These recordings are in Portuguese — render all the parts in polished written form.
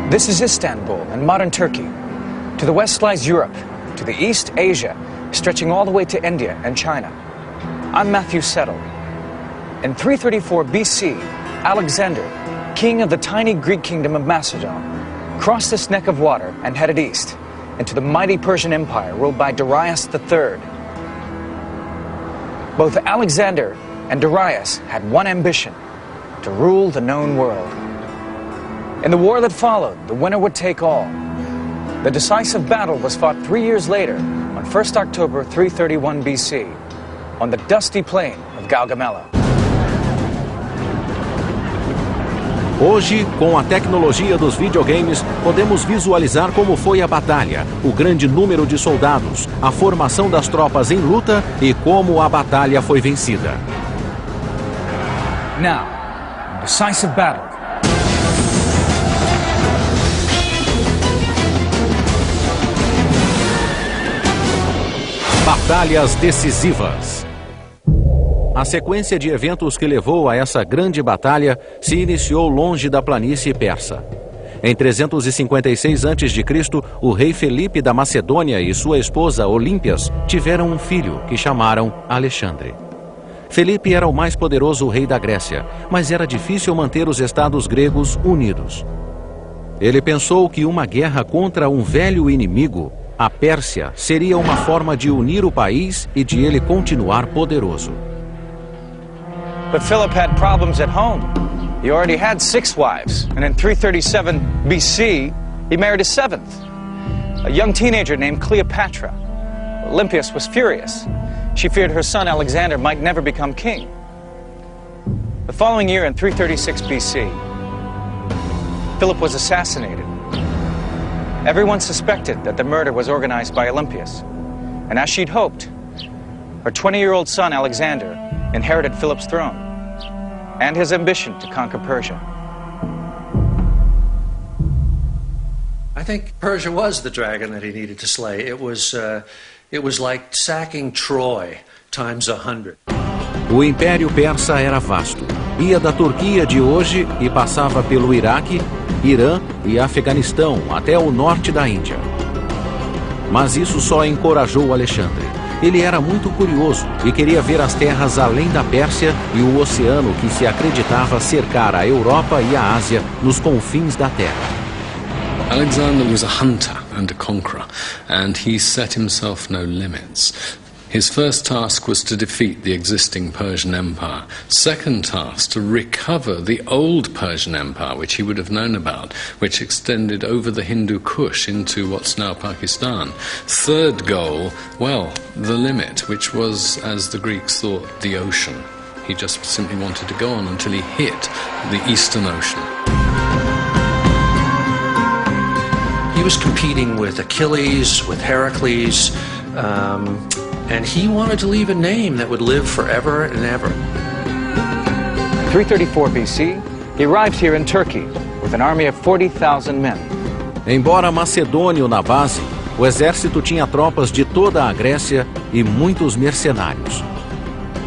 This is Istanbul in modern Turkey. To the west lies Europe, to the east, Asia, stretching all the way to India and China. I'm Matthew Settle. In 334 BC, Alexander, king of the tiny Greek kingdom of Macedon, crossed this neck of water and headed east into the mighty Persian Empire ruled by Darius III. Both Alexander and Darius had one ambition: to rule the known world. In the war that followed, the winner would take all. The decisive battle was fought 3 years later, on 1st October 331 BC, on the dusty plain of Gaugamela. Hoje, com a tecnologia dos videogames, podemos visualizar como foi a batalha, o grande número de soldados, a formação das tropas em luta e como a batalha foi vencida. Now, decisive battle. Batalhas decisivas. A sequência de eventos que levou a essa grande batalha se iniciou longe da planície persa. Em 356 a.C., o rei Felipe da Macedônia e sua esposa Olímpias tiveram um filho que chamaram Alexandre. Felipe era o mais poderoso rei da Grécia, mas era difícil manter os estados gregos unidos. Ele pensou que uma guerra contra um velho inimigo, a Pérsia, seria uma forma de unir o país e de ele continuar poderoso. But Philip had problems at home. He already had 6 wives, and in 337 BC, he married a 7th, a young teenager named Cleopatra. Olympias was furious. She feared her son Alexander might never become king. The following year, in 336 BC, Philip was assassinated. Everyone suspected that the murder was organized by Olympias, and as she'd hoped, her 20-year-old son Alexander inherited Philip's throne and his ambition to conquer Persia. I think Persia was the dragon that he needed to slay. It was like sacking Troy times 100. O Império Persa era vasto. Ia da Turquia de hoje e passava pelo Iraque, Irã e Afeganistão até o norte da Índia. Mas isso só encorajou Alexandre. Ele era muito curioso e queria ver as terras além da Pérsia e o oceano que se acreditava cercar a Europa e a Ásia nos confins da terra. Alexander was a hunter and a conqueror, and he set himself no limits. His first task was to defeat the existing Persian Empire. Second task, to recover the old Persian Empire, which he would have known about, which extended over the Hindu Kush into what's now Pakistan. Third goal, well, the limit, which was, as the Greeks thought, the ocean. He just simply wanted to go on until he hit the Eastern Ocean. He was competing with Achilles, with Heracles, and he wanted to leave a name that would live forever and ever. In 334 BC, he arrived here in Turkey with an army of 40,000 men. Embora macedônio na base, o exército tinha tropas de toda a Grécia e muitos mercenários.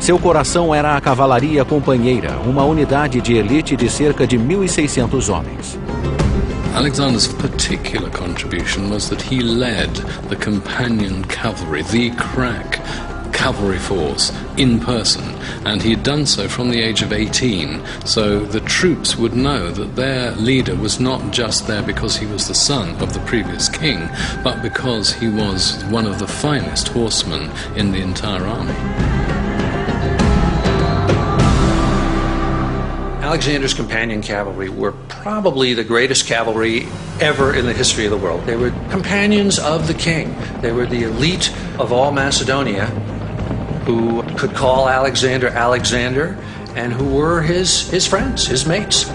Seu coração era a cavalaria companheira, uma unidade de elite de cerca de 1.600 homens. Alexander's particular contribution was that he led the companion cavalry, the crack cavalry force, in person, and he had done so from the age of 18, so the troops would know that their leader was not just there because he was the son of the previous king, but because he was one of the finest horsemen in the entire army. Alexander's companion cavalry were probably the greatest cavalry ever in the history of the world. They were companions of the king. They were the elite of all Macedonia who could call Alexander Alexander and who were his friends, his mates.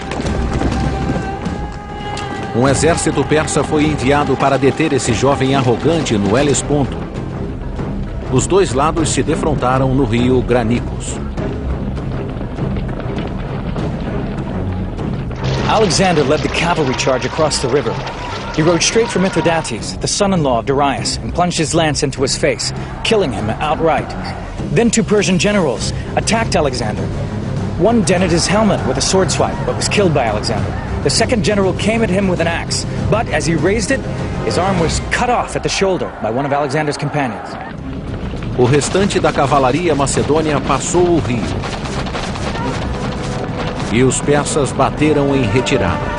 Um exército persa foi enviado para deter esse jovem arrogante no Helesponto. Os dois lados se defrontaram no rio Granicus. Alexander led the cavalry charge across the river. He rode straight for Mithridates, the son-in-law of Darius, and plunged his lance into his face, killing him outright. Then 2 Persian generals attacked Alexander. One dented his helmet with a sword swipe, but was killed by Alexander. The second general came at him with an axe, but as he raised it, his arm was cut off at the shoulder by one of Alexander's companions. O restante da cavalaria macedônia passou o rio. E os persas bateram em retirada.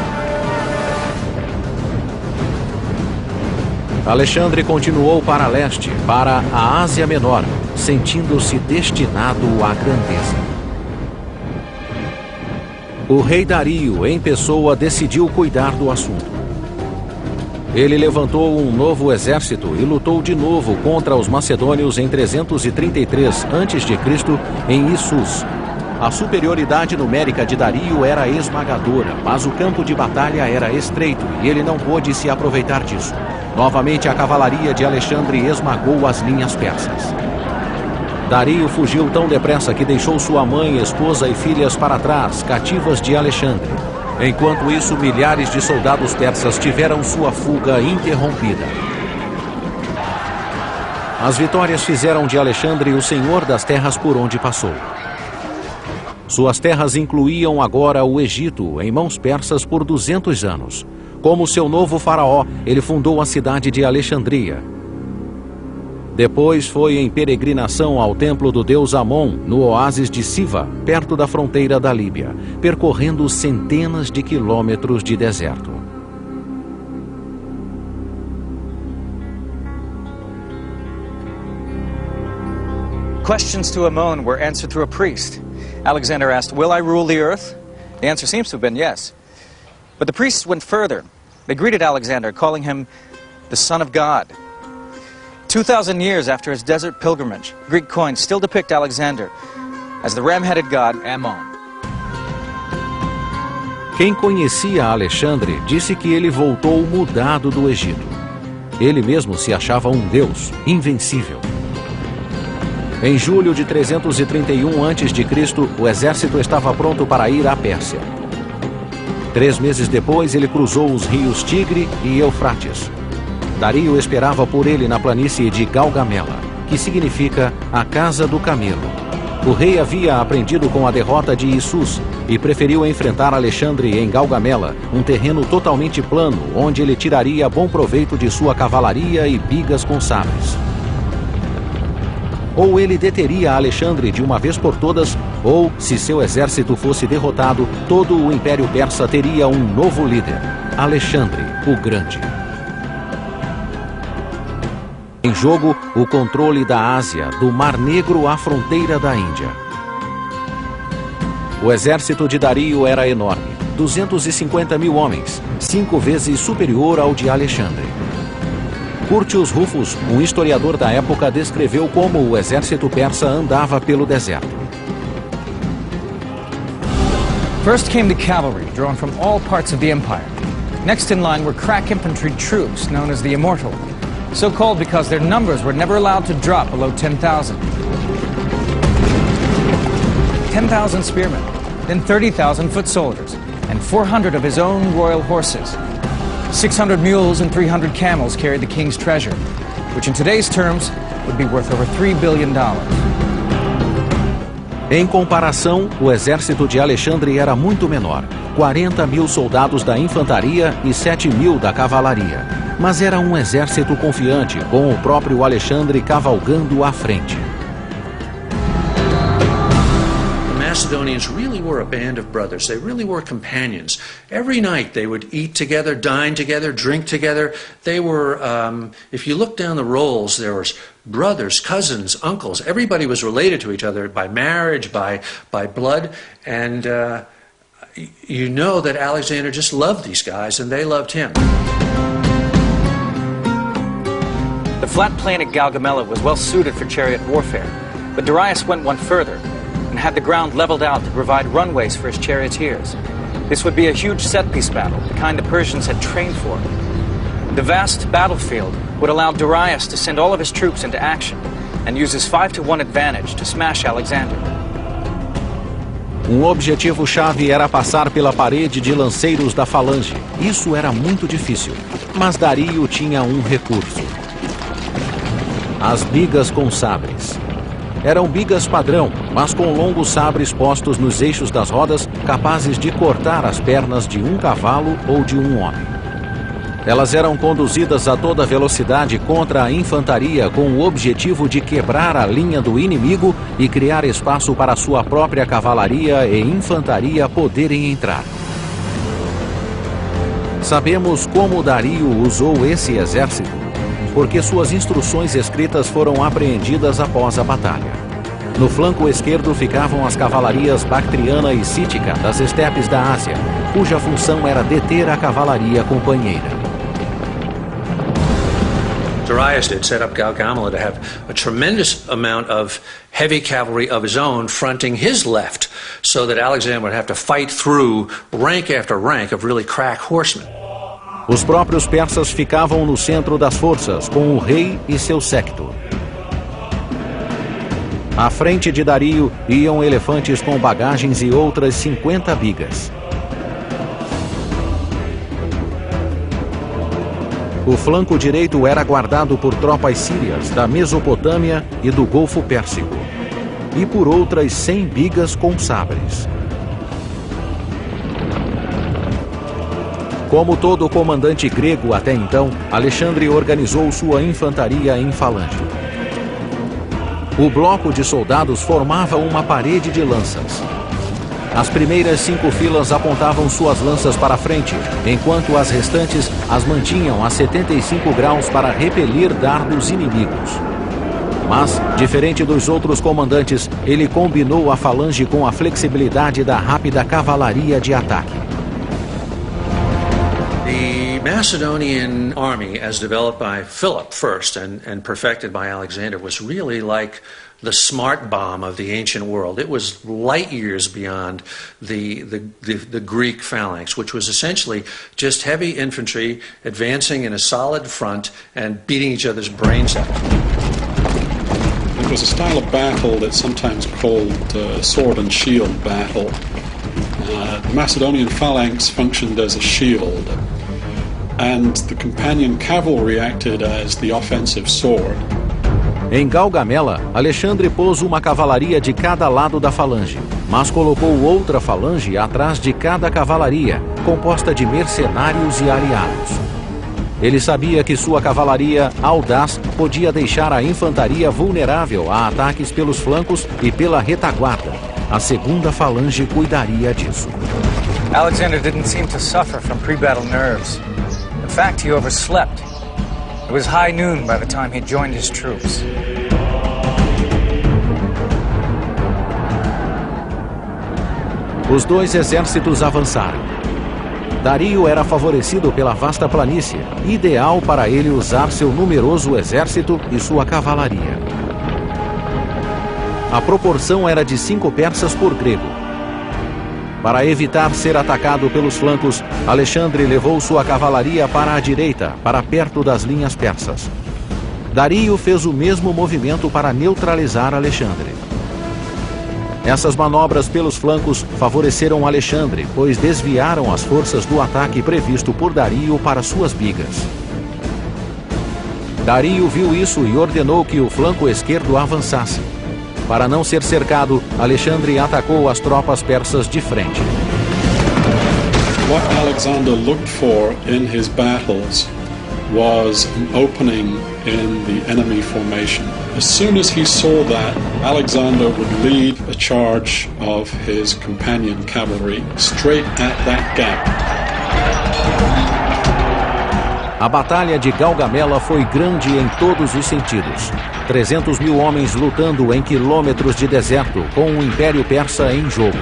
Alexandre continuou para leste, para a Ásia Menor, sentindo-se destinado à grandeza. O rei Dario, em pessoa, decidiu cuidar do assunto. Ele levantou um novo exército e lutou de novo contra os macedônios em 333 a.C. em Issus. A superioridade numérica de Dario era esmagadora, mas o campo de batalha era estreito e ele não pôde se aproveitar disso. Novamente, a cavalaria de Alexandre esmagou as linhas persas. Dario fugiu tão depressa que deixou sua mãe, esposa e filhas para trás, cativas de Alexandre. Enquanto isso, milhares de soldados persas tiveram sua fuga interrompida. As vitórias fizeram de Alexandre o senhor das terras por onde passou. Suas terras incluíam agora o Egito, em mãos persas por 200 anos. Como seu novo faraó, ele fundou a cidade de Alexandria. Depois foi em peregrinação ao templo do deus Amon, no oásis de Siva, perto da fronteira da Líbia, percorrendo centenas de quilômetros de deserto. Questions to Amon were answered through a priest. Alexander asked, "Will I rule the earth?" The answer seems to have been yes. But the priests went further. They greeted Alexander, calling him the Son of God. 2,000 years after his desert pilgrimage, Greek coins still depict Alexander as the ram-headed god Ammon. Quem conhecia Alexandre disse que ele voltou mudado do Egito. Ele mesmo se achava um deus, invencível. Em julho de 331 a.C., o exército estava pronto para ir à Pérsia. 3 meses depois, ele cruzou os rios Tigre e Eufrates. Dario esperava por ele na planície de Galgamela, que significa a casa do camelo. O rei havia aprendido com a derrota de Issus e preferiu enfrentar Alexandre em Galgamela, um terreno totalmente plano, onde ele tiraria bom proveito de sua cavalaria e bigas com sabres. Ou ele deteria Alexandre de uma vez por todas, ou, se seu exército fosse derrotado, todo o Império Persa teria um novo líder, Alexandre o Grande. Em jogo, o controle da Ásia, do Mar Negro à fronteira da Índia. O exército de Dario era enorme, 250 mil homens, 5 vezes superior ao de Alexandre. Curtius Rufus, um historiador da época, descreveu como o exército persa andava pelo deserto. First came the cavalry, drawn from all parts of the empire. Next in line were crack infantry troops, known as the Immortal, so called because their numbers were never allowed to drop below 10,000. 10,000 spearmen, then 30,000 foot soldiers, and 400 of his own royal horses. 600 mules and 300 camels carried the king's treasure, which in today's terms would be worth over $3 billion. Em comparação, o exército de Alexandre era muito menor, 40 mil soldados da infantaria e 7 mil da cavalaria. Mas era um exército confiante, com o próprio Alexandre cavalgando à frente. Macedonians really were a band of brothers. They really were companions. Every night they would eat together, dine together, drink together. They were, if you look down the rolls, there was brothers, cousins, uncles. Everybody was related to each other by marriage, by blood. And you know that Alexander just loved these guys and they loved him. The flat plain at Galgamela was well suited for chariot warfare, but Darius went one further and had the ground leveled out to provide runways for his charioteers. This would be a huge set-piece battle, the kind the Persians had trained for. The vast battlefield would allow Darius to send all of his troops into action and use his 5-to-1 advantage to smash Alexander. Um objetivo-chave era passar pela parede de lanceiros da falange. Isso era muito difícil, mas Dario tinha um recurso: as bigas com sabres. Eram bigas padrão, mas com longos sabres postos nos eixos das rodas, capazes de cortar as pernas de um cavalo ou de um homem. Elas eram conduzidas a toda velocidade contra a infantaria com o objetivo de quebrar a linha do inimigo e criar espaço para sua própria cavalaria e infantaria poderem entrar. Sabemos como Dario usou esse exército, porque suas instruções escritas foram apreendidas após a batalha. No flanco esquerdo ficavam as cavalarias bactriana e cítica das estepes da Ásia, cuja função era deter a cavalaria companheira. Darius did set up Gaugamela to have a tremendous amount of heavy cavalry of his own fronting his left, so that Alexander would have to fight through rank after rank of really crack horsemen. Os próprios persas ficavam no centro das forças, com o rei e seu séquito. À frente de Dario iam elefantes com bagagens e outras 50 bigas. O flanco direito era guardado por tropas sírias da Mesopotâmia e do Golfo Pérsico, e por outras 100 bigas com sabres. Como todo comandante grego até então, Alexandre organizou sua infantaria em falange. O bloco de soldados formava uma parede de lanças. As primeiras 5 filas apontavam suas lanças para frente, enquanto as restantes as mantinham a 75 graus para repelir dardos inimigos. Mas, diferente dos outros comandantes, ele combinou a falange com a flexibilidade da rápida cavalaria de ataque. The Macedonian army, as developed by Philip first and perfected by Alexander, was really like the smart bomb of the ancient world. It was light years beyond the Greek phalanx, which was essentially just heavy infantry advancing in a solid front and beating each other's brains out. It was a style of battle that's sometimes called sword and shield battle. The Macedonian phalanx functioned as a shield, and the companion cavalry acted as the offensive sword. Em Gaugamela, Alexandre pôs uma cavalaria de cada lado da falange, mas colocou outra falange atrás de cada cavalaria, composta de mercenários e aliados. Ele sabia que sua cavalaria, audaz, podia deixar a infantaria vulnerável a ataques pelos flancos e pela retaguarda. A segunda falange cuidaria disso. Alexander didn't seem to suffer from pre-battle nerves. In fact, he overslept. It was high noon by the time he joined his troops. Os dois exércitos avançaram. Dario era favorecido pela vasta planície, ideal para ele usar seu numeroso exército e sua cavalaria. A proporção era de 5 persas por grego. Para evitar ser atacado pelos flancos, Alexandre levou sua cavalaria para a direita, para perto das linhas persas. Dario fez o mesmo movimento para neutralizar Alexandre. Essas manobras pelos flancos favoreceram Alexandre, pois desviaram as forças do ataque previsto por Dario para suas bigas. Dario viu isso e ordenou que o flanco esquerdo avançasse. Para não ser cercado, Alexandre atacou as tropas persas de frente. What Alexander looked for in his battles was an opening in the enemy formation. As soon as he saw that, Alexander would lead a charge of his companion cavalry straight at that gap. A Batalha de Gaugamela foi grande em todos os sentidos. 300 mil homens lutando em quilômetros de deserto, com o Império Persa em jogo.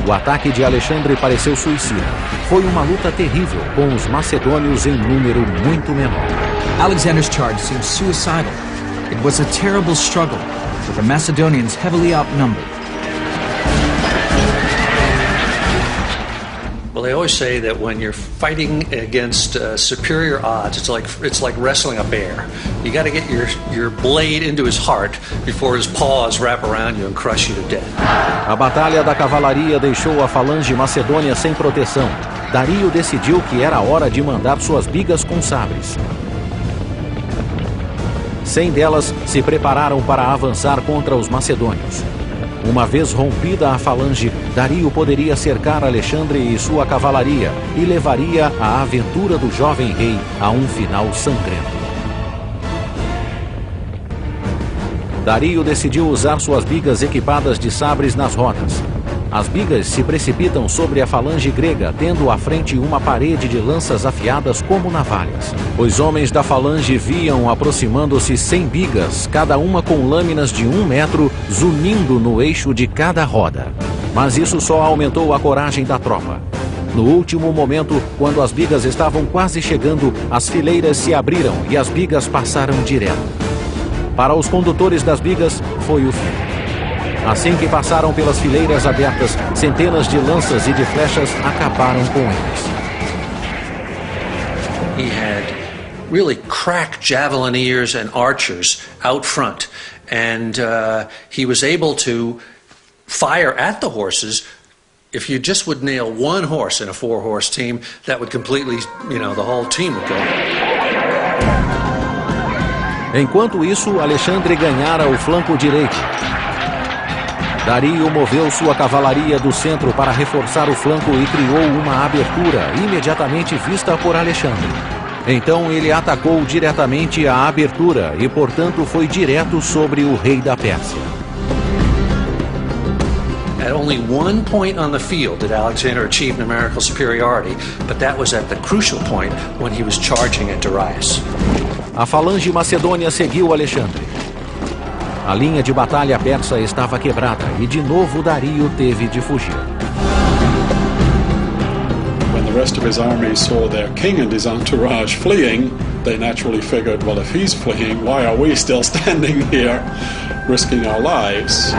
O ataque de Alexandre pareceu suicida. Foi uma luta terrível, com os macedônios em número muito menor. Alexander's charge seemed suicidal. It was a terrible struggle, with the Macedonians heavily outnumbered. Well, they always say that when you're fighting against superior odds, it's like wrestling a bear. You got to get your blade into his heart before his paws wrap around you and crush you to death. A batalha da cavalaria deixou a falange macedônia sem proteção. Dario decidiu que era hora de mandar suas bigas com sabres. 100 delas se prepararam para avançar contra os macedônios. Uma vez rompida a falange, Dario poderia cercar Alexandre e sua cavalaria e levaria a aventura do jovem rei a um final sangrento. Dario decidiu usar suas bigas equipadas de sabres nas rodas. As bigas se precipitam sobre a falange grega, tendo à frente uma parede de lanças afiadas como navalhas. Os homens da falange viam aproximando-se 100 bigas, cada uma com lâminas de 1 metro, zunindo no eixo de cada roda. Mas isso só aumentou a coragem da tropa. No último momento, quando as bigas estavam quase chegando, as fileiras se abriram e as bigas passaram direto. Para os condutores das bigas, foi o fim. Assim que passaram pelas fileiras abertas, centenas de lanças e de flechas acabaram com eles. He had really crack javelineers and archers out front, and he was able to fire at the horses. If you just would nail one horse in a 4-horse team, that would completely, the whole team would go. Enquanto isso, Alexandre ganhara o flanco direito. Dario moveu sua cavalaria do centro para reforçar o flanco e criou uma abertura imediatamente vista por Alexandre. Então ele atacou diretamente a abertura e, portanto, foi direto sobre o rei da Pérsia. At only one point on the field did Alexander achieve numerical superiority, but that was at the crucial point when he was charging at Darius. A falange macedônia seguiu Alexandre. A linha de batalha persa estava quebrada e de novo Dario teve de fugir. When the rest of his army saw their king and his entourage fleeing, they naturally figured, well, if he's fleeing, why are we still standing here, risking our lives?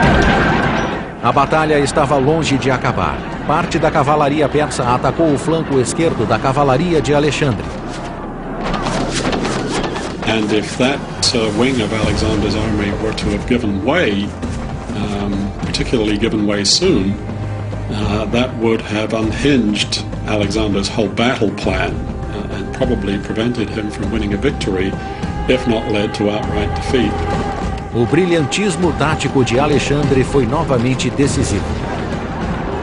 A batalha estava longe de acabar. Parte da cavalaria persa atacou o flanco esquerdo da cavalaria de Alexandre. And if that wing of Alexander's army were to have given way, particularly given way soon, that would have unhinged Alexander's whole battle plan and probably prevented him from winning a victory, if not led to outright defeat. O brilhantismo tático de Alexandre foi novamente decisivo.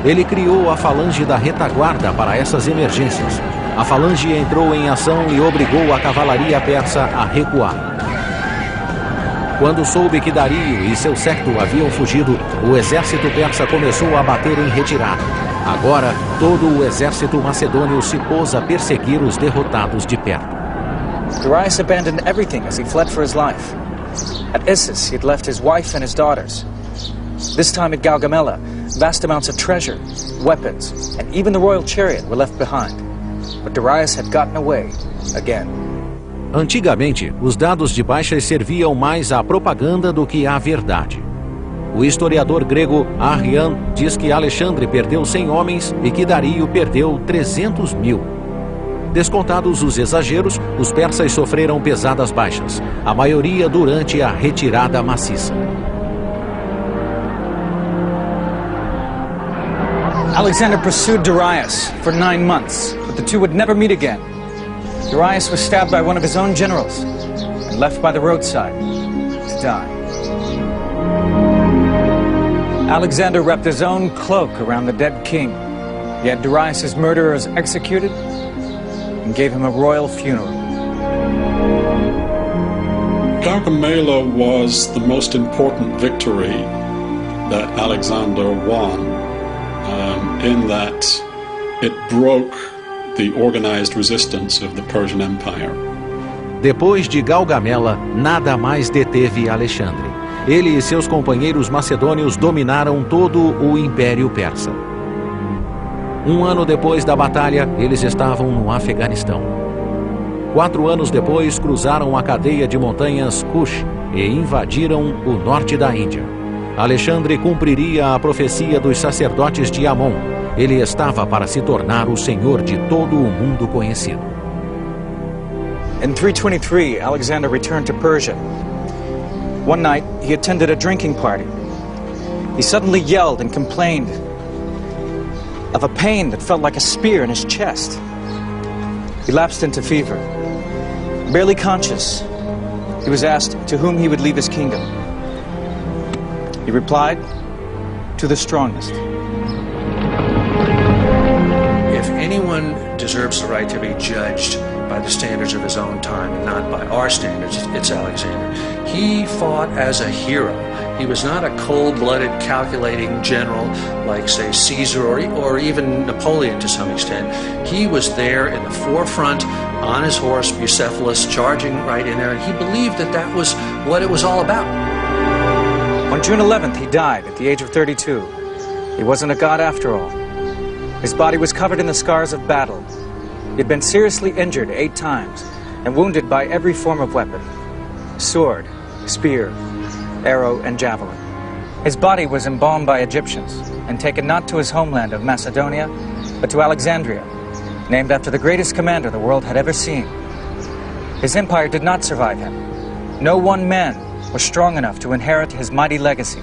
Ele criou a falange da retaguarda para essas emergências. A falange entrou em ação e obrigou a cavalaria persa a recuar. Quando soube que Dario e seu séquito haviam fugido, o exército persa começou a bater em retirada. Agora, todo o exército macedônio se pôs a perseguir os derrotados de perto. Darius abandoned everything as he fled for his life. At Issus, he had left his wife and his daughters. This time at Gaugamela, vast amounts of treasure, weapons, and even the royal chariot were left behind. But Darius had gotten away again. Antigamente, os dados de baixas serviam mais à propaganda do que à verdade. O historiador grego Arrian diz que Alexandre perdeu 100 homens e que Dario perdeu 300 mil. Descontados os exageros, os persas sofreram pesadas baixas, a maioria durante a retirada maciça. Alexander pursued Darius for 9 months, but the two would never meet again. Darius was stabbed by one of his own generals and left by the roadside to die. Alexander wrapped his own cloak around the dead king. He had Darius' murderers executed and gave him a royal funeral. Gaugamela was the most important victory that Alexander won, in that it broke the organized resistance of the Persian Empire. Depois de Gaugamela, nada mais deteve Alexandre. Ele e seus companheiros macedônios dominaram todo o Império Persa. 1 ano depois da batalha, eles estavam no Afeganistão. 4 anos depois, cruzaram a cadeia de montanhas Kush e invadiram o norte da Índia. Alexandre cumpriria a profecia dos sacerdotes de Amon. Ele estava para se tornar o senhor de todo o mundo conhecido. In 323, Alexander returned to Persia. One night, he attended a drinking party. He suddenly yelled and complained of a pain that felt like a spear in his chest. He lapsed into fever. Barely conscious, He was asked to whom he would leave his kingdom. He replied, to the strongest. If anyone deserves the right to be judged by the standards of his own time and not by our standards, it's Alexander. He fought as a hero. He was not a cold-blooded, calculating general like, say, Caesar or even Napoleon to some extent. He was there in the forefront on his horse, Bucephalus, charging right in there, and he believed that that was what it was all about. On June 11th, he died at the age of 32. He wasn't a god after all. His body was covered in the scars of battle. He had been seriously injured 8 times and wounded by every form of weapon: sword, spear, arrow, and javelin. His body was embalmed by Egyptians and taken not to his homeland of Macedonia, but to Alexandria, named after the greatest commander the world had ever seen. His empire did not survive him. No one man was strong enough to inherit his mighty legacy.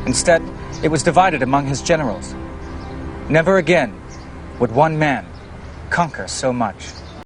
Instead, it was divided among his generals. Never again would one man conquer so much.